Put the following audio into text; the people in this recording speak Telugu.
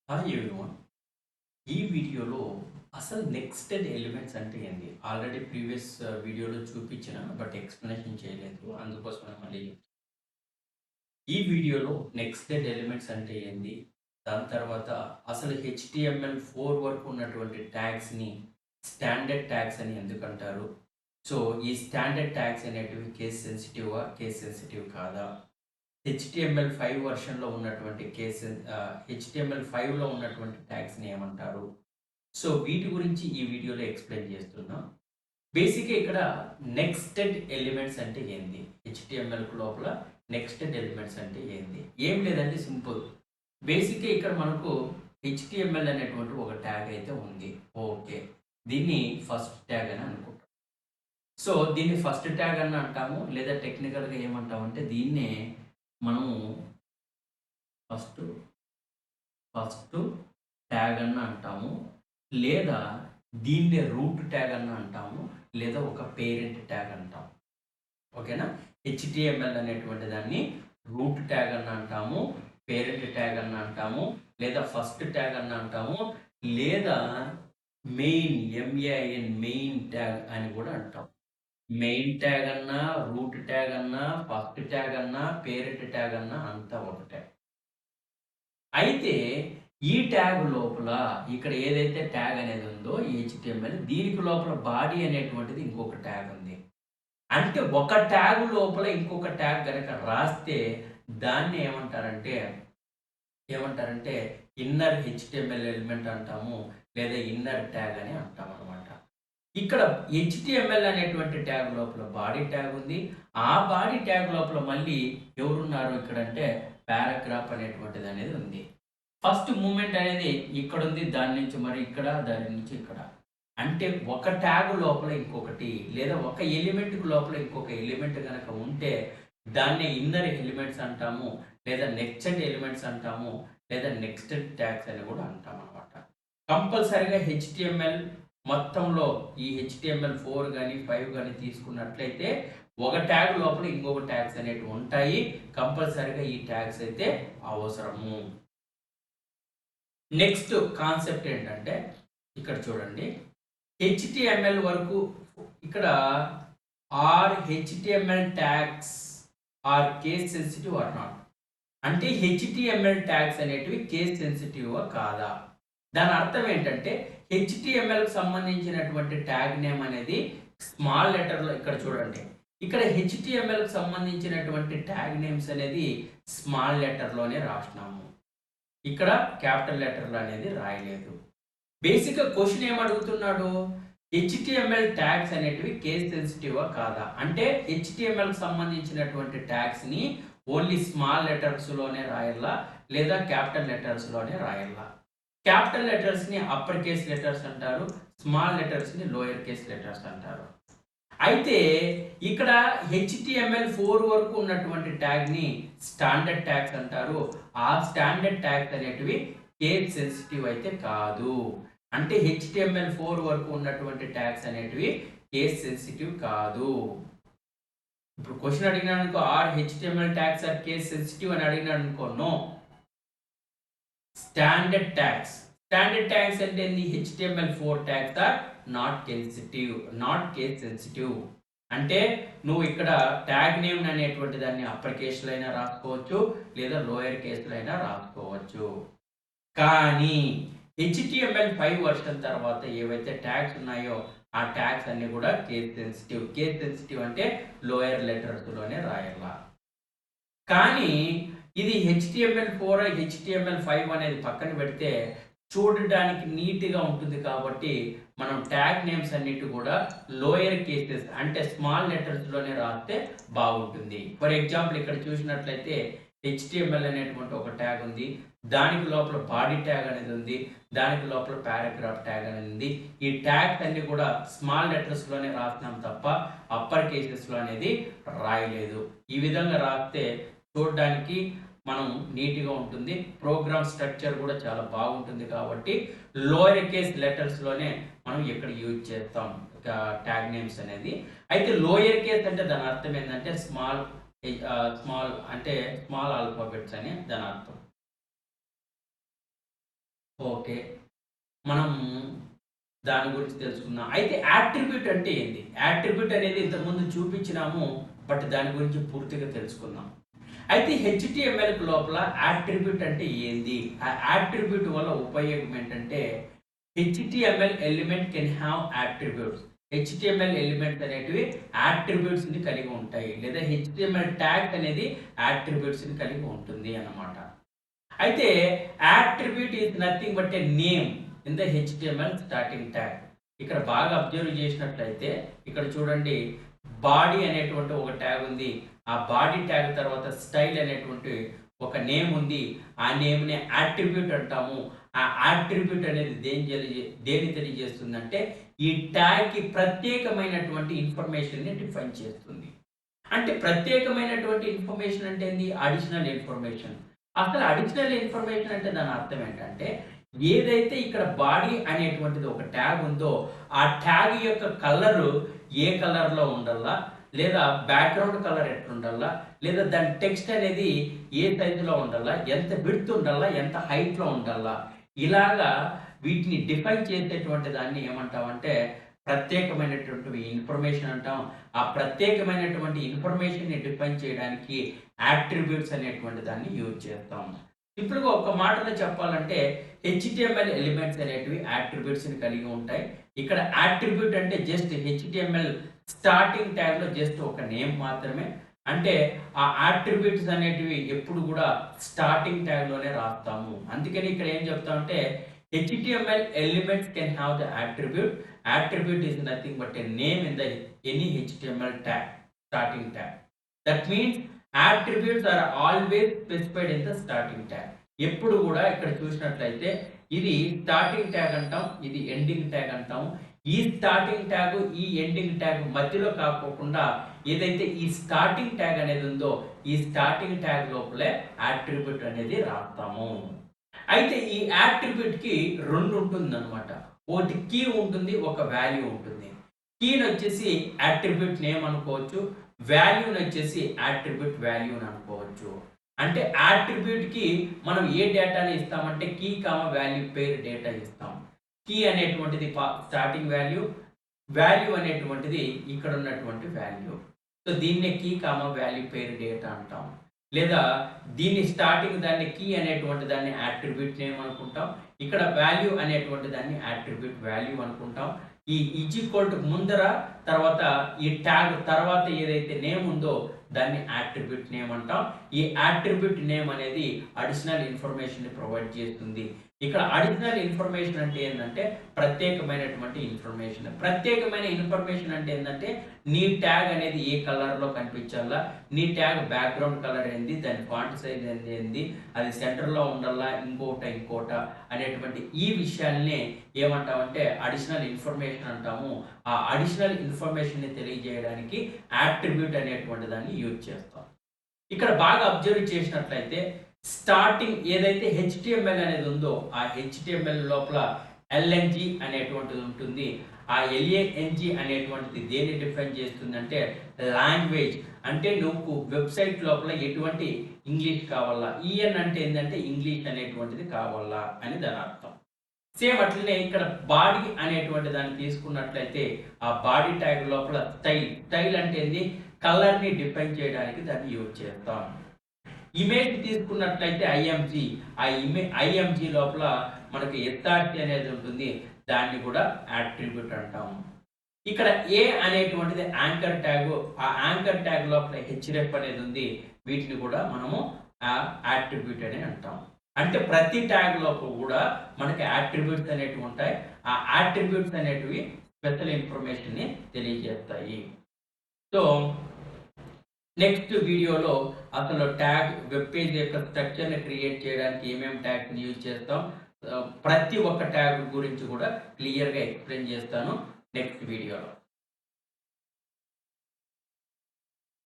Hi everyone. ఈ వీడియోలో అసలు నెక్స్టెడ్ ఎలిమెంట్స్ అంటే ఏంది? ఆల్రెడీ ప్రీవియస్ వీడియోలో చూపించిన బట్ ఎక్స్‌ప్లనేషన్ చేయలేదు. అందుకోసమే మళ్ళీ ఈ వీడియోలో నెక్స్టెడ్ ఎలిమెంట్స్ అంటే ఏంది? దాని తర్వాత అసలు HTML4 వరకు ఉన్నటువంటి ట్యాగ్స్‌ని స్టాండర్డ్ ట్యాగ్స్ అని ఎందుకంటారు? సో, ఈ స్టాండర్డ్ ట్యాగ్స్ అనేటివి కేస్ సెన్సిటివా? కేస్ సెన్సిటివ్ కాదా? HTML5 వెర్షన్‌లో ఉన్నటువంటి HTML5లో ఉన్నటువంటి ట్యాగ్స్‌ని ఏమంటారు? సో, వీటి గురించి ఈ వీడియోలో ఎక్స్‌ప్లెయిన్ చేస్తున్నా. బేసిక్‌గా ఇక్కడ నెక్స్టెడ్ ఎలిమెంట్స్ అంటే ఏంది? HTML లోపల నెక్స్టెడ్ ఎలిమెంట్స్ అంటే ఏంది? ఏం లేదండి, సింపుల్. బేసిక్‌గా ఇక్కడ మనకు HTML అనేటువంటి ఒక ట్యాగ్ అయితే ఉంది. ఓకే. దీన్ని ఫస్ట్ ట్యాగ్ అని అనుకుంటాం. సో, దీన్ని ఫస్ట్ ట్యాగ్ అని అంటాము. లేదా టెక్నికల్‌గా ఏమంటామంటే దీన్నే మనము ఫస్ట్ ఫస్ట్ ట్యాగ్ అన్న అంటాము. లేదా దీన్నే రూట్ ట్యాగ్ అన్న అంటాము. లేదా ఒక పేరెంట్ ట్యాగ్ అంటాం. ఓకేనా? HTML అనేటువంటి దాన్ని రూట్ ట్యాగ్ అన్న అంటాము. పేరెంట్ ట్యాగ్ అన్న అంటాము. లేదా ఫస్ట్ ట్యాగ్ అన్న అంటాము. లేదా మెయిన్ మెయిన్ ట్యాగ్ అని కూడా అంటాం. మెయిన్ ట్యాగ్ అన్నా, రూట్ ట్యాగ్ అన్నా, ఫస్ట్ ట్యాగ్ అన్నా, పేరెంట్ ట్యాగ్ అన్నా అంతా ఒకటే. అయితే ఈ ట్యాగ్ లోపల ఇక్కడ ఏదైతే ట్యాగ్ అనేది ఉందో HTML, దీనికి లోపల బాడీ అనేటువంటిది ఇంకొక ట్యాగ్ ఉంది. అంటే ఒక ట్యాగ్ లోపల ఇంకొక ట్యాగ్ గనక రాస్తే దాన్ని ఏమంటారంటే ఇన్నర్ HTML ఎలిమెంట్ అంటాము. లేదా ఇన్నర్ ట్యాగ్ అని అంటామనమాట. ఇక్కడ HTML అనేటువంటి ట్యాగ్ లోపల బాడీ ట్యాగ్ ఉంది. ఆ బాడీ ట్యాగ్ లోపల మళ్ళీ ఎవరున్నారు ఇక్కడంటే పారాగ్రాఫ్ అనేటువంటిది అనేది ఉంది. ఫస్ట్ మూవ్‌మెంట్ అనేది ఇక్కడుంది. దాని నుంచి మరి ఇక్కడ, దాని నుంచి ఇక్కడ. అంటే ఒక ట్యాగ్ లోపల ఇంకొకటి, లేదా ఒక ఎలిమెంట్‌కి లోపల ఇంకొక ఎలిమెంట్ గనక ఉంటే దాన్నే ఇన్నర్ ఎలిమెంట్స్ అంటాము. లేదా నెక్స్టెడ్ ఎలిమెంట్స్ అంటాము. లేదా నెక్స్టెడ్ ట్యాగ్స్ అని కూడా అంటామనమాట. కంపల్సరీగా HTML మొత్తంలో ఈ HTML4 గాని, 5 గాని తీసుకున్నట్లయితే ఒక ట్యాగ్ లోపల ఇంకొక ట్యాగ్స్ అనేటివి ఉంటాయి. కంపల్సరీగా ఈ ట్యాగ్స్ అయితే అవసరము. నెక్స్ట్ కాన్సెప్ట్ ఏంటంటే ఇక్కడ చూడండి. HTML వరకు ఇక్కడ HTML tags are case sensitive or not? అంటే HTML ట్యాగ్స్ అనేటివి కేస్ సెన్సిటివా కాదా? దాని అర్థం ఏంటంటే HTMLకి సంబంధించినటువంటి ట్యాగ్ నేమ్ అనేది స్మాల్ లెటర్‌లో ఇక్కడ చూడండి. ఇక్కడ HTMLకి సంబంధించినటువంటి ట్యాగ్ నేమ్స్ అనేది స్మాల్ లెటర్‌లోనే రాసినాము. ఇక్కడ క్యాపిటల్ లెటర్‌లో అనేది రాయలేదు. బేసిక్‌గా క్వెషన్ ఏమడుగుతున్నాడు? HTML ట్యాగ్స్ అనేటివి కేస్ సెన్సిటివా కాదా? అంటే HTMLకి సంబంధించినటువంటి ట్యాగ్స్‌ని ఓన్లీ స్మాల్ లెటర్స్‌లోనే రాయాలా? లేదా క్యాపిటల్ లెటర్స్‌లోనే రాయాలా? క్యాపిటల్ లెటర్స్‌ని అప్పర్ కేస్ లెటర్స్ అంటారు. స్మాల్ లెటర్స్‌ని లోయర్ కేస్ లెటర్స్ అంటారు. అయితే ఇక్కడ HTML4 వరకు ఉన్నటువంటి ట్యాగ్‌ని స్టాండర్డ్ ట్యాగ్స్ అంటారు. ఆ స్టాండర్డ్ ట్యాగ్స్ అనేటివి కేస్ సెన్సిటివ్ అయితే కాదు. అంటే HTML4 వరకు ఉన్నటువంటి ట్యాగ్స్ అనేటివి కేస్ సెన్సిటివ్ కాదు. ఇప్పుడు క్వెషన్ అడిగినాడనుకో HTML tags are case sensitive అని అడిగినాడనుకో no. Standard tags. Standard tags అంటే ఏంది? HTML4 tags are not case sensitive. అంటే నువ్వు ఇక్కడ ట్యాగ్ నేమ్ అనేటువంటి దాన్ని అప్పర్ కేస్‌లో అయినా రాసుకోవచ్చు. లేదా లోయర్ కేస్‌లో అయినా రాసుకోవచ్చు. కానీ HTML5 వెర్షన్ తర్వాత ఏవైతే ట్యాగ్స్ ఉన్నాయో ఆ ట్యాగ్స్ అన్నీ కూడా కేస్ సెన్సిటివ్. కేస్ సెన్సిటివ్ అంటే లోయర్ లెటర్స్‌లోనే రాయాల. కానీ ఇది HTML4, HTML5 అనేది పక్కన పెడితే చూడడానికి నీట్‌గా ఉంటుంది కాబట్టి మనం ట్యాగ్ నేమ్స్ అన్నిటి కూడా లోయర్ కేసెస్ అంటే స్మాల్ లెటర్స్‌లోనే రాస్తే బాగుంటుంది. ఫర్ ఎగ్జాంపుల్ ఇక్కడ చూసినట్లయితే HTML అనేటువంటి ఒక ట్యాగ్ ఉంది. దానికి లోపల బాడీ ట్యాగ్ అనేది ఉంది. దానికి లోపల పారాగ్రాఫ్ ట్యాగ్ అనేది ఉంది. ఈ ట్యాగ్స్ అన్ని కూడా స్మాల్ లెటర్స్‌లోనే రాస్తున్నాం తప్ప అప్పర్ కేసెస్‌లో అనేది రాయలేదు. ఈ విధంగా రాస్తే చూడడానికి మనం నీట్‌గా ఉంటుంది. ప్రోగ్రామ్ స్ట్రక్చర్ కూడా చాలా బాగుంటుంది కాబట్టి లోయర్ కేస్ లెటర్స్‌లోనే మనం ఇక్కడ యూజ్ చేస్తాం ట్యాగ్ నేమ్స్ అనేది. అయితే లోయర్ కేస్ అంటే దాని అర్థం ఏందంటే స్మాల్ అంటే స్మాల్ ఆల్ఫాబెట్స్ అని దాని అర్థం. ఓకే. మనం దాని గురించి తెలుసుకుందాం. అయితే యాట్రిబ్యూట్ అంటే ఏంది? యాట్రిబ్యూట్ అనేది ఇంతకుముందు చూపించినాము. బట్ దాని గురించి పూర్తిగా తెలుసుకుందాం. అయితే హెచ్‌టీఎంఎల్ లోపల యాట్రిబ్యూట్ అంటే ఏంది? ఆ యాట్రిబ్యూట్ వల్ల ఉపయోగం ఏంటంటే HTML element can have attributes. HTML elements అనేటివి యాట్రిబ్యూట్స్‌ని కలిగి ఉంటాయి. లేదా హెచ్‌టీఎంఎల్ ట్యాగ్ అనేది యాట్రిబ్యూట్స్‌ని కలిగి ఉంటుంది అన్నమాట. అయితే attribute is nothing but a name in the HTML starting tag. ఇక్కడ బాగా అబ్జర్వ్ చేసినట్లయితే ఇక్కడ చూడండి బాడీ అనేటువంటి ఒక ట్యాగ్ ఉంది. ఆ బాడీ ట్యాగ్ తర్వాత స్టైల్ అనేటువంటి ఒక నేమ్ ఉంది. ఆ నేమ్‌ని యాట్రిబ్యూట్ అంటాము. ఆ యాట్రిబ్యూట్ అనేది దేన్ని తెలియజేస్తుందంటే ఈ ట్యాగ్‌కి ప్రత్యేకమైనటువంటి ఇన్ఫర్మేషన్‌ని డిఫైన్ చేస్తుంది. అంటే ప్రత్యేకమైనటువంటి ఇన్ఫర్మేషన్ అంటే ఏంది? Additional information. అసలు అడిషనల్ ఇన్ఫర్మేషన్ అంటే దాని అర్థం ఏంటంటే, ఏదైతే ఇక్కడ బాడీ అనేటువంటిది ఒక ట్యాగ్ ఉందో, ఆ ట్యాగ్ యొక్క కలరు ఏ కలర్‌లో ఉండల్లా, లేదా బ్యాక్‌గ్రౌండ్ కలర్ ఎట్లుండల్లా, లేదా దాని టెక్స్ట్ అనేది ఏ సైజులో ఉండల్లా, ఎంత విడ్త్ ఉండల్లా, ఎంత హైట్‌లో ఉండల్లా. ఇలాగా వీటిని డిఫైన్ చేసేటువంటి దాన్ని ఏమంటామంటే ప్రత్యేకమైనటువంటి ఇన్ఫర్మేషన్ అంటాం. ఆ ప్రత్యేకమైనటువంటి ఇన్ఫర్మేషన్‌ని డిఫైన్ చేయడానికి యాట్రిబ్యూట్స్ అనేటువంటి దాన్ని యూజ్ చేస్తాం. సింపుల్‌గా ఒక మాటలో చెప్పాలంటే హెచ్‌టీఎంఎల్ ఎలిమెంట్స్ అనేటివి యాట్రిబ్యూట్స్‌ని కలిగి ఉంటాయి. ఇక్కడ యాట్రిబ్యూట్ అంటే జస్ట్ హెచ్‌టీఎంఎల్ స్టార్టింగ్ ట్యాగ్‌లో జస్ట్ ఒక నేమ్ మాత్రమే. అంటే ఆ యాట్రిబ్యూట్స్ అనేటివి ఎప్పుడు కూడా స్టార్టింగ్ ట్యాగ్‌లోనే రాస్తాము. అందుకని ఇక్కడ ఏం చెప్తామంటే HTML elements can have the attribute. Attribute is nothing but a name in the any HTML tag, starting tag. That means attributes are always specified in the starting tag. ఎప్పుడు కూడా ఇక్కడ చూసినట్లయితే ఇది స్టార్టింగ్ ట్యాగ్ అంటాం, ఇది ఎండింగ్ ట్యాగ్ అంటాం. ఈ స్టార్టింగ్ ట్యాగ్ ఈ ఎండింగ్ ట్యాగ్ మధ్యలో కాకోకుండా ఏదైతే ఈ స్టార్టింగ్ ట్యాగ్ అనేది ఉందో ఈ స్టార్టింగ్ ట్యాగ్ లోపలే అట్రిబ్యూట్ అనేది రాస్తాము. అయితే ఈ యాట్రిబ్యూట్‌కి 2 ఉంటుందన్నమాట. ఒకటి కీ ఉంటుంది, ఒక వాల్యూ ఉంటుంది. కీని వచ్చేసి యాట్రిబ్యూట్ నేమ్ అనుకోవచ్చు. వాల్యూని వచ్చేసి యాట్రిబ్యూట్ వాల్యూ అని అనుకోవచ్చు. అంటే యాట్రిబ్యూట్‌కి మనం ఏ డేటాని ఇస్తామంటే కీ, వాల్యూ పేరు డేటా ఇస్తాం. కీ అనేటువంటిది స్టార్టింగ్ వాల్యూ, వాల్యూ అనేటువంటిది ఇక్కడ ఉన్నటువంటి వాల్యూ. సో దీన్నే కీ, వాల్యూ పేరు డేటా అంటాం. లేదా దీన్ని స్టార్టింగ్ దాన్ని కీ అనేటువంటి దాన్ని యాట్రిబ్యూట్ నేమ్ అనుకుంటాం. ఇక్కడ వాల్యూ అనేటువంటి దాన్ని యాట్రిబ్యూట్ వాల్యూ అనుకుంటాం. ఈ ఈజ్ ఈక్వల్ టు ముందర తర్వాత ఈ ట్యాగ్ తర్వాత ఏదైతే నేమ్ ఉందో దాన్ని యాట్రిబ్యూట్ నేమ్ అంటాం. ఈ యాట్రిబ్యూట్ నేమ్ అనేది అడిషనల్ ఇన్ఫర్మేషన్‌ని ప్రొవైడ్ చేస్తుంది. ఇక్కడ అడిషనల్ ఇన్ఫర్మేషన్ అంటే ఏందంటే ప్రత్యేకమైనటువంటి ఇన్ఫర్మేషన్. ప్రత్యేకమైన ఇన్ఫర్మేషన్ అంటే ఏందంటే నీ ట్యాగ్ అనేది ఏ కలర్‌లో కనిపించాలా, నీ ట్యాగ్ బ్యాక్‌గ్రౌండ్ కలర్ ఏంది, దాని ఫాంట్ సైజ్ ఏంది, అది సెంటర్‌లో ఉండాలా, ఇంకోట అనేటువంటి ఈ విషయాల్ని ఏమంటామంటే అడిషనల్ ఇన్ఫర్మేషన్ అంటాము. ఆ అడిషనల్ ఇన్ఫర్మేషన్‌ని తెలియజేయడానికి యాట్రిబ్యూట్ అనేటువంటి దాన్ని యూజ్ చేస్తాం. ఇక్కడ బాగా అబ్జర్వ్ చేసినట్లయితే స్టార్టింగ్ ఏదైతే హెచ్‌టీఎంఎల్ అనేది ఉందో ఆ హెచ్‌టీఎంఎల్ లోపల ఎల్ఎన్‌జి అనేటువంటిది ఉంటుంది. ఆ ఎల్ఏఎన్‌జి అనేటువంటిది దేన్ని డిఫైన్ చేస్తుందంటే లాంగ్వేజ్. అంటే నువ్వు వెబ్‌సైట్ లోపల ఎటువంటి ఇంగ్లీష్ కావాలా, ఈఎన్ అంటే ఏందంటే ఇంగ్లీష్ అనేటువంటిది కావాలా అని దాని అర్థం. సేమ్ అట్లనే ఇక్కడ బాడీ అనేటువంటి దాన్ని తీసుకున్నట్లయితే ఆ బాడీ ట్యాగ్ లోపల స్టైల్ అంటే ఏంది కలర్‌ని డిఫైన్ చేయడానికి దాన్ని యూజ్ చేస్తాం. ఇమేజ్ తీసుకున్నట్లయితే ఐఎంజీ, ఐఎంజీ లోపల మనకి ఎస్ఆర్టీ అనేది ఉంటుంది. దాన్ని కూడా యాట్రిబ్యూట్ అంటాము. ఇక్కడ ఏ అనేటువంటిది యాంకర్ ట్యాగ్, ఆ యాంకర్ ట్యాగ్ లోపల హెచ్‌రెఫ్ అనేది ఉంది. వీటిని కూడా మనము యాట్రిబ్యూట్ అని అంటాం. అంటే ప్రతి ట్యాగ్ లోపల కూడా మనకి యాట్రిబ్యూట్స్ అనేటివి ఉంటాయి. ఆ యాట్రిబ్యూట్స్ అనేటివి స్పెషల్ ఇన్ఫర్మేషన్‌ని తెలియజేస్తాయి. సో నెక్స్ట్ వీడియోలో అసలు వెబ్ పేజ్ యొక్క స్ట్రక్చర్‌ని క్రియేట్ చేయడానికి ఏమేమి ట్యాగ్స్‌ని యూజ్ చేస్తాం, ప్రతి ఒక్క ట్యాగ్ గురించి కూడా క్లియర్‌గా ఎక్స్‌ప్లెయిన్ చేస్తాను నెక్స్ట్ వీడియోలో.